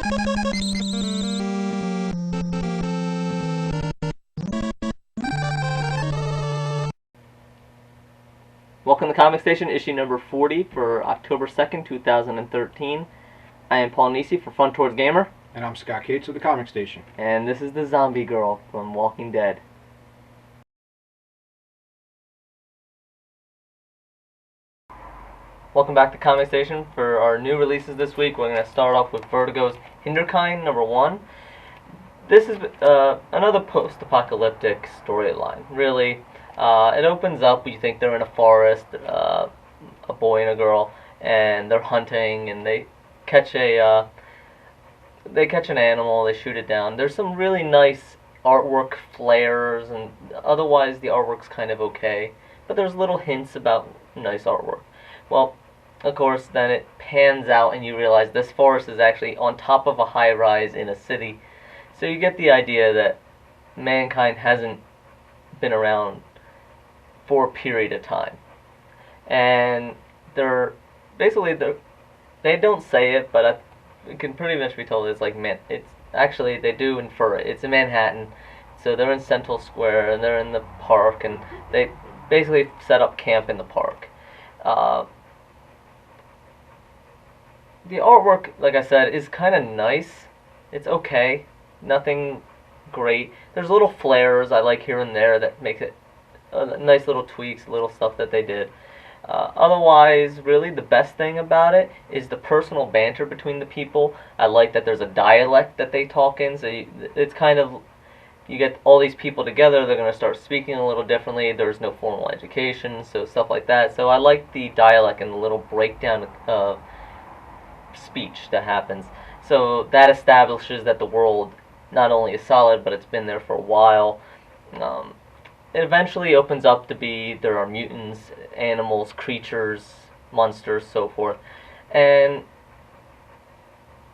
Welcome to Comic Station, issue number 40 for October 2nd, 2013. I am Paul Nisi for Front Towards Gamer. And I'm Scott Cates of the Comic Station. And this is the zombie girl from Walking Dead. Welcome back to Comic Station. For our new releases this week, we're going to start off with Vertigo's Hinderkind, number 1. This is another post-apocalyptic storyline, really. It opens up, you think they're in a forest, a boy and a girl, and they're hunting, and they catch an animal, they shoot it down. There's some really nice artwork flares, and otherwise the artwork's kind of okay, but there's little hints about nice artwork. Well, of course, then it pans out and you realize this forest is actually on top of a high-rise in a city, so you get the idea that mankind hasn't been around for a period of time. And they don't say it, but it can pretty much be told it's like, it's actually, they do infer it. It's in Manhattan, so they're in Central Square, and they're in the park, and they basically set up camp in the park. The artwork, like I said, is kind of nice. It's okay. Nothing great. There's little flares I like here and there that make it nice little tweaks, little stuff that they did. Otherwise, really, the best thing about it is the personal banter between the people. I like that there's a dialect that they talk in, so it's kind of, you get all these people together, they're going to start speaking a little differently. There's no formal education, so stuff like that. So I like the dialect and the little breakdown of speech that happens. So that establishes that the world not only is solid, but it's been there for a while. It eventually opens up to be, there are mutants, animals, creatures, monsters, so forth. And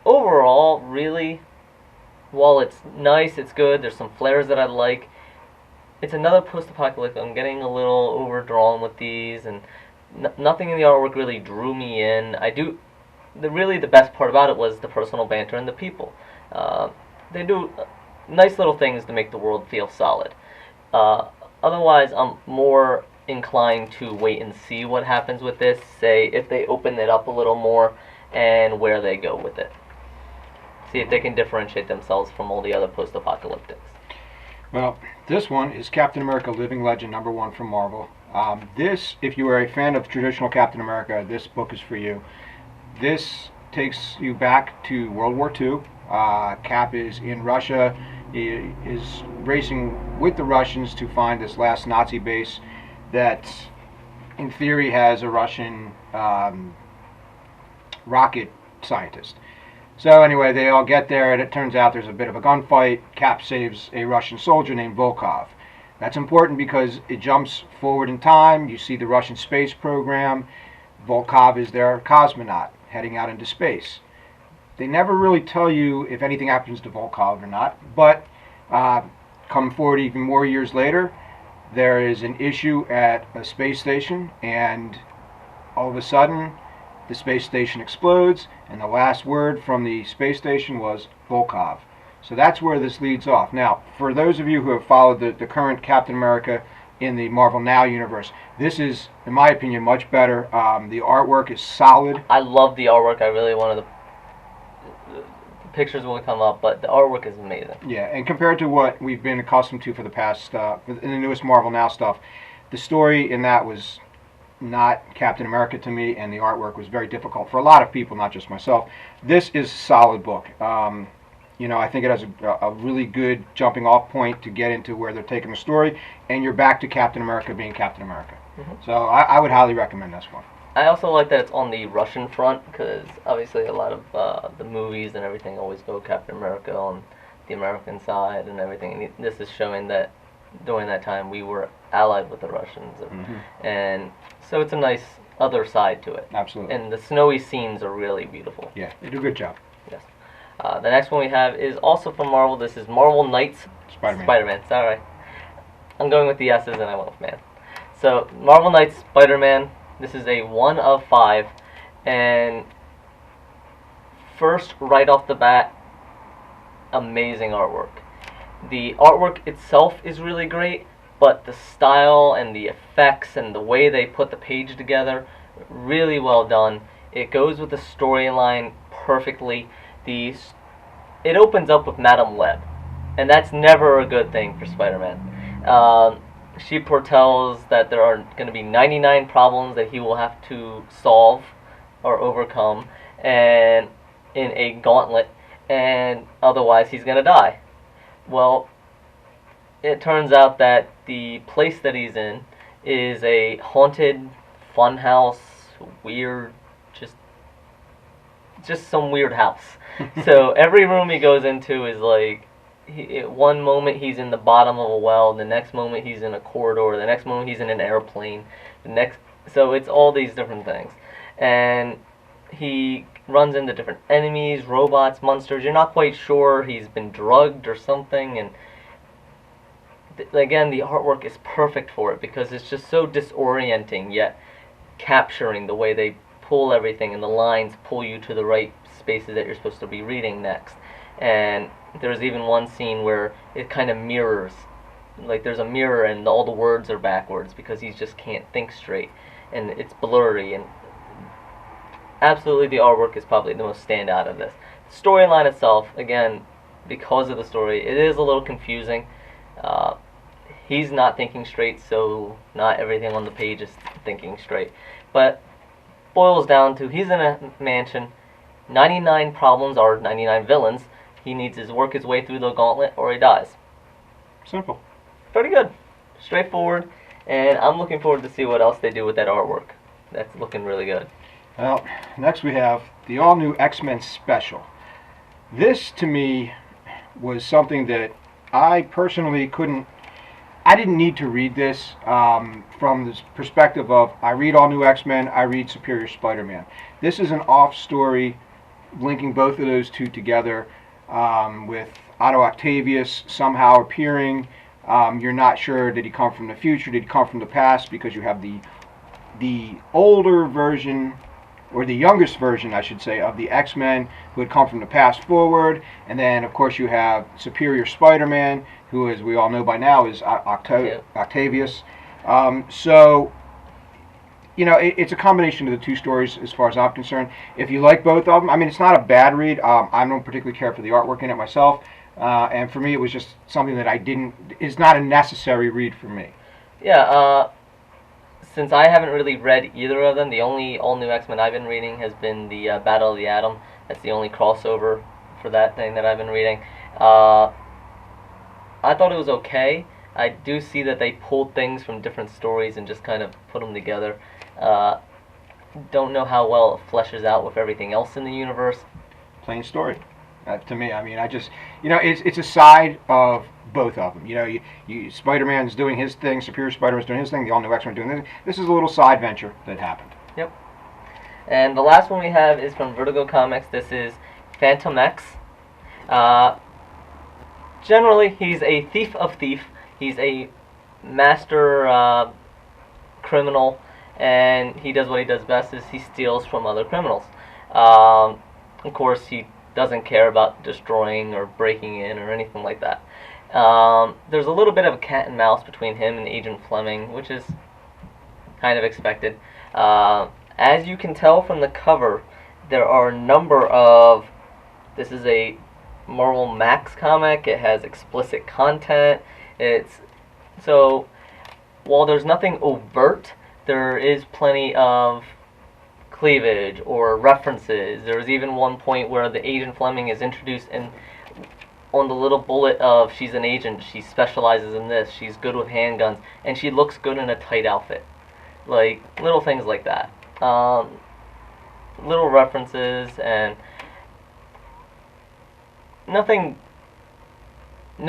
overall, really, while it's nice, it's good, there's some flares that I like, it's another post-apocalyptic. I'm getting a little overdrawn with these, and nothing in the artwork really drew me in. Really the best part about it was the personal banter and the people. They do nice little things to make the world feel solid. Otherwise, I'm more inclined to wait and see what happens with this, say if they open it up a little more and where they go with it. See if they can differentiate themselves from all the other post-apocalyptics. Well, this one is Captain America Living Legend number 1 from Marvel. This, if you are a fan of traditional Captain America, this book is for you. This takes you back to World War II. Cap is in Russia. He is racing with the Russians to find this last Nazi base that, in theory, has a Russian rocket scientist. So anyway, they all get there, and it turns out there's a bit of a gunfight. Cap saves a Russian soldier named Volkov. That's important because it jumps forward in time. You see the Russian space program. Volkov is their cosmonaut heading out into space. They never really tell you if anything happens to Volkov or not, but come forward even more years later, there is an issue at a space station, and all of a sudden, the space station explodes, and the last word from the space station was Volkov. So that's where this leads off. Now, for those of you who have followed the current Captain America in the Marvel Now universe, this is, in my opinion, much better. The artwork is solid. I love the artwork. I really wanted the pictures will come up, but the artwork is amazing. Yeah, and compared to what we've been accustomed to for the past, in the newest Marvel Now stuff, the story in that was not Captain America to me, and the artwork was very difficult for a lot of people, not just myself. This is a solid book. I think it has a really good jumping off point to get into where they're taking the story, and you're back to Captain America being Captain America. Mm-hmm. So I would highly recommend this one. I also like that it's on the Russian front, because obviously a lot of the movies and everything always go Captain America on the American side and everything. And this is showing that during that time we were allied with the Russians. And so it's a nice other side to it. Absolutely. And the snowy scenes are really beautiful. Yeah, they do a good job. Yes. The next one we have is also from Marvel. This is Marvel Knights Spider-Man. Sorry. I'm going with the S's and I went with man. So, Marvel Knights Spider-Man. This is a 1 of 5. And first, right off the bat, amazing artwork. The artwork itself is really great, but the style and the effects and the way they put the page together, really well done. It goes with the storyline perfectly. It opens up with Madame Web, and that's never a good thing for Spider-Man. She foretells that there are going to be 99 problems that he will have to solve or overcome, and in a gauntlet, and otherwise he's going to die. Well, it turns out that the place that he's in is a haunted funhouse, weird, just some weird house. So every room he goes into is like, one moment he's in the bottom of a well, the next moment he's in a corridor, the next moment he's in an airplane, so it's all these different things. And he runs into different enemies, robots, monsters. You're not quite sure he's been drugged or something, and again, the artwork is perfect for it because it's just so disorienting, yet capturing the way they pull everything, and the lines pull you to the right spaces that you're supposed to be reading next. And there's even one scene where it kind of mirrors, like there's a mirror and all the words are backwards because he just can't think straight, and it's blurry. And absolutely, the artwork is probably the most standout of this. The storyline itself, again, because of the story, it is a little confusing. He's not thinking straight, so not everything on the page is thinking straight. But boils down to, he's in a mansion, 99 problems are 99 villains. He needs to work his way through the gauntlet or he dies. Simple. Pretty good. Straightforward. And I'm looking forward to see what else they do with that artwork. That's looking really good. Well, next we have the all-new X-Men special. This, to me, was something that I personally I didn't need to read this from this perspective of, I read all new X-Men, I read Superior Spider-Man. This is an off story linking both of those two together, with Otto Octavius somehow appearing. You're not sure, did he come from the future, did he come from the past, because you have the older version, or the youngest version, I should say, of the X-Men who had come from the past forward, and then of course you have Superior Spider-Man, who, as we all know by now, is Octavius. So, you know, it's a combination of the two stories as far as I'm concerned. If you like both of them, I mean, it's not a bad read. I don't particularly care for the artwork in it myself, and for me it was just something that is not a necessary read for me. Yeah, since I haven't really read either of them, the only all-new X-Men I've been reading has been the Battle of the Atom. That's the only crossover for that thing that I've been reading. I thought it was okay. I do see that they pulled things from different stories and just kind of put them together. Don't know how well it fleshes out with everything else in the universe. Plain story. To me, I mean, it's a side of both of them. You know, Spider-Man's doing his thing, Superior Spider-Man's doing his thing, the all-new X-Men doing this. This is a little side venture that happened. Yep. And the last one we have is from Vertigo Comics. This is Fantomex. Generally, he's a thief of thief. He's a master criminal, and he does what he does best, is he steals from other criminals. Of course, he doesn't care about destroying or breaking in or anything like that. There's a little bit of a cat and mouse between him and Agent Fleming, which is kind of expected. As you can tell from the cover, there are a number of... This is a Marvel Max comic. It has explicit content. So while there's nothing overt, there is plenty of cleavage or references. There's even one point where the Agent Fleming is introduced, and on the little bullet of, she's an agent, she specializes in this, she's good with handguns, and she looks good in a tight outfit. Like, little things like that. Little references, and no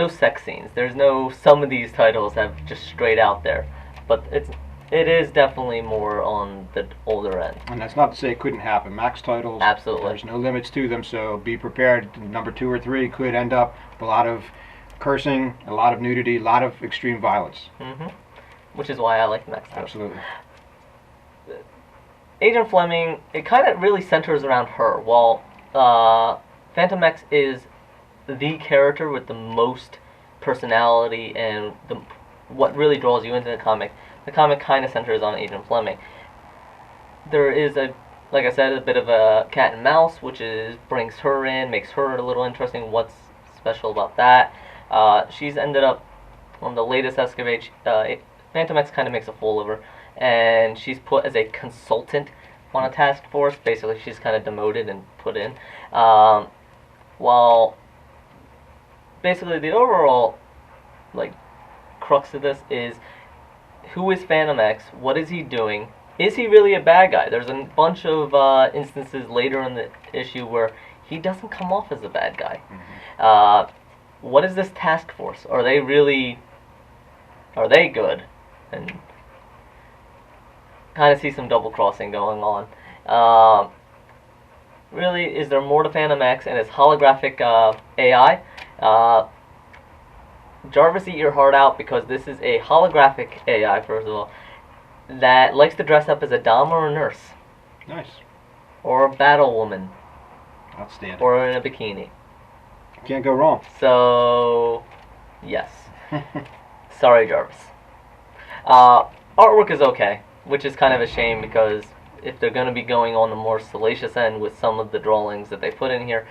sex scenes. There's no, some of these titles have just straight out there, but it is definitely more on the older end. And that's not to say it couldn't happen. Max titles, absolutely, there's no limits to them, so be prepared. Number 2 or 3 could end up with a lot of cursing, a lot of nudity, a lot of extreme violence. Which is why I like Max titles. Absolutely. Agent Fleming, it kind of really centers around her, while Fantomex is the character with the most personality and what really draws you into the comic. The comic kind of centers on Agent Fleming. There is like I said, a bit of a cat and mouse, which brings her in, makes her a little interesting. What's special about that? She's ended up on the latest excavate. Fantomex kind of makes a fool of her, and she's put as a consultant on a task force. Basically, she's kind of demoted and put in. While basically the overall like crux of this is, who is Fantomex? What is he doing? Is he really a bad guy? There's a bunch of instances later in the issue where he doesn't come off as a bad guy. What is this task force? Are they good? And kind of see some double crossing going on. Really, is there more to Fantomex and his holographic AI? Jarvis, eat your heart out, because this is a holographic AI, first of all, that likes to dress up as a dom or a nurse. Nice. Or a battle woman. Outstanding. Or in a bikini. Can't go wrong. So, yes. Sorry, Jarvis. Artwork is okay, which is kind of a shame, because if they're going to be going on the more salacious end with some of the drawings that they put in here,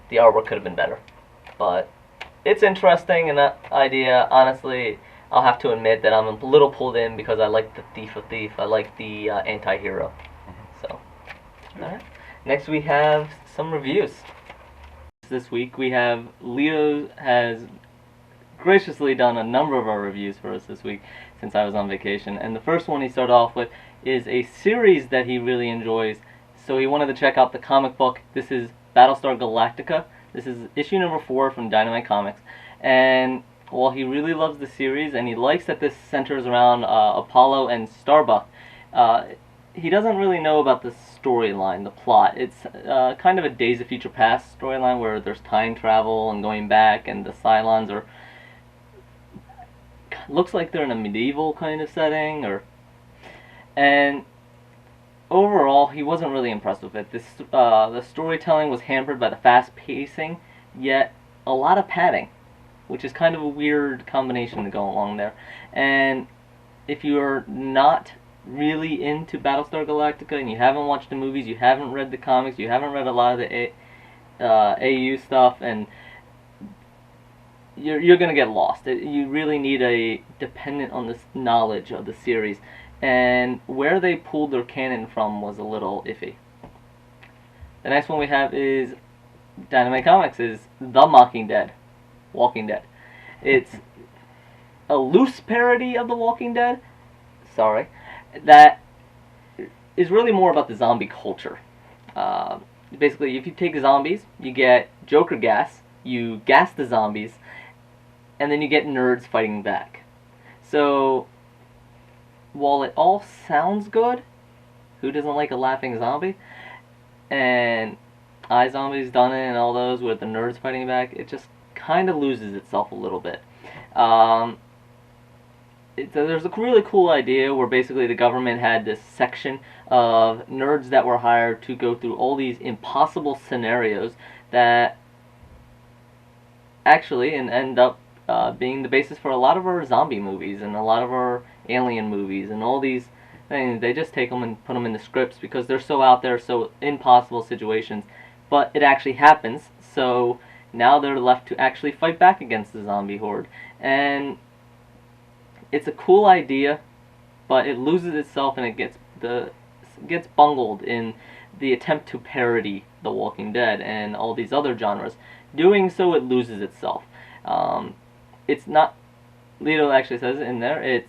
the artwork could have been better. But it's interesting, and that idea, honestly, I'll have to admit that I'm a little pulled in, because I like the Thief of Thief. I like the anti-hero. So, alright. Next we have some reviews. This week we have Leo has graciously done a number of our reviews for us this week since I was on vacation. And the first one he started off with is a series that he really enjoys. So he wanted to check out the comic book. This is Battlestar Galactica. This is issue number 4 from Dynamite Comics. And while he really loves the series and he likes that this centers around Apollo and Starbuck, he doesn't really know about the storyline, the plot. It's kind of a Days of Future Past storyline where there's time travel and going back, and the Cylons are... looks like they're in a medieval kind of setting, and overall he wasn't really impressed with it. The storytelling was hampered by the fast pacing, yet a lot of padding, which is kind of a weird combination to go along there. And if you're not really into Battlestar Galactica and you haven't watched the movies, you haven't read the comics, you haven't read a lot of the AU stuff, and you're gonna get lost. You really need a dependent on this knowledge of the series, and where they pulled their canon from was a little iffy. The next one we have is Dynamite Comics is The Walking Dead. It's a loose parody of The Walking Dead. Sorry. That is really more about the zombie culture. Basically, if you take zombies, you get Joker gas, you gas the zombies, and then you get nerds fighting back. So, while it all sounds good, who doesn't like a laughing zombie? And iZombie's done it and all those with the nerds fighting back, it just kind of loses itself a little bit. There's a really cool idea where basically the government had this section of nerds that were hired to go through all these impossible scenarios that actually end up being the basis for a lot of our zombie movies and a lot of our alien movies and all these things. They just take them and put them in the scripts because they're so out there, so impossible situations. But it actually happens, so now they're left to actually fight back against the zombie horde. And it's a cool idea, but it loses itself and it gets bungled in the attempt to parody The Walking Dead and all these other genres. Doing so, it loses itself. It's not. Lito actually says in there.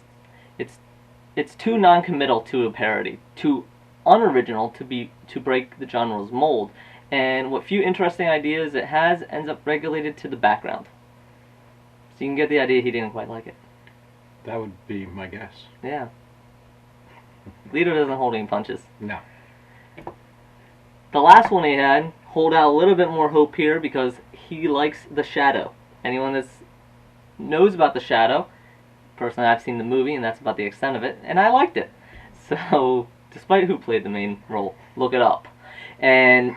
It's too non-committal to a parody, too unoriginal to break the genre's mold. And what few interesting ideas it has ends up relegated to the background. So you can get the idea he didn't quite like it. That would be my guess. Yeah. Lito doesn't hold any punches. No. The last one he had, hold out a little bit more hope here because he likes The Shadow. Anyone that knows about The Shadow, personally I've seen the movie and that's about the extent of it, and I liked it. So, despite who played the main role, look it up. And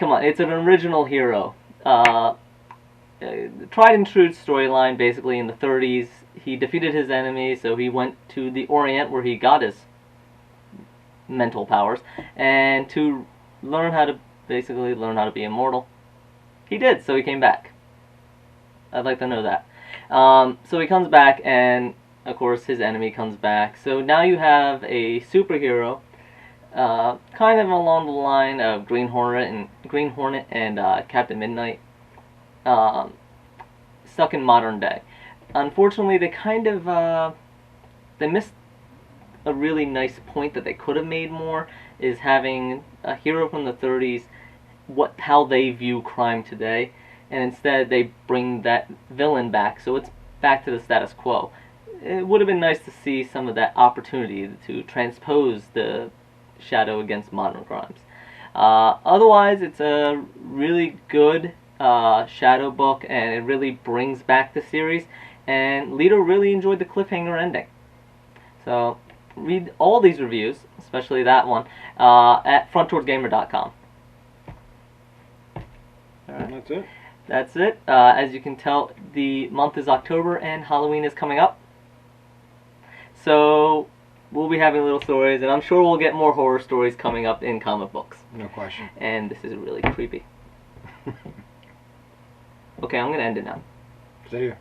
come on, it's an original hero. Tried and true storyline, basically, in the 30s. He defeated his enemy, so he went to the Orient where he got his mental powers, and to learn how to, basically, learn how to be immortal. He did, so he came back. I'd like to know that. So he comes back, and, of course, his enemy comes back. So now you have a superhero, kind of along the line of Green Hornet and Captain Midnight, stuck in modern day. Unfortunately, they kind of they missed a really nice point that they could have made more, is having a hero from the 30s, how they view crime today, and instead they bring that villain back, so it's back to the status quo. It would have been nice to see some of that opportunity to transpose the Shadow against modern crimes. Otherwise, it's a really good Shadow book, and it really brings back the series, and Lito really enjoyed the cliffhanger ending. So read all these reviews, especially that one, at frontdoorgamer.com. And that's it. That's it. As you can tell, the month is October and Halloween is coming up. So we'll be having little stories, and I'm sure we'll get more horror stories coming up in comic books. No question. And this is really creepy. Okay, I'm going to end it now. See ya.